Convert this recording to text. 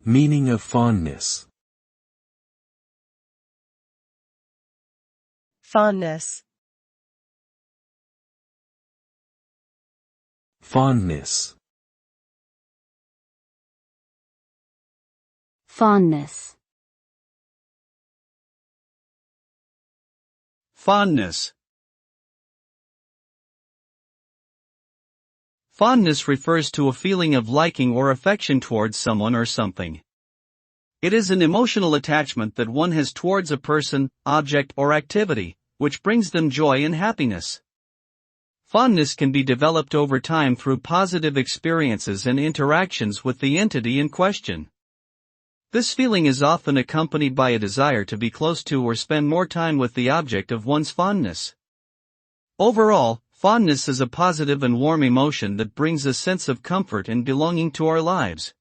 Meaning of fondness. Fondness. Fondness. Fondness. Fondness. Fondness refers to a feeling of liking or affection towards someone or something. It is an emotional attachment that one has towards a person, object, or activity, which brings them joy and happiness. Fondness can be developed over time through positive experiences and interactions with the entity in question. This feeling is often accompanied by a desire to be close to or spend more time with the object of one's fondness. Overall, fondness is a positive and warm emotion that brings a sense of comfort and belonging to our lives.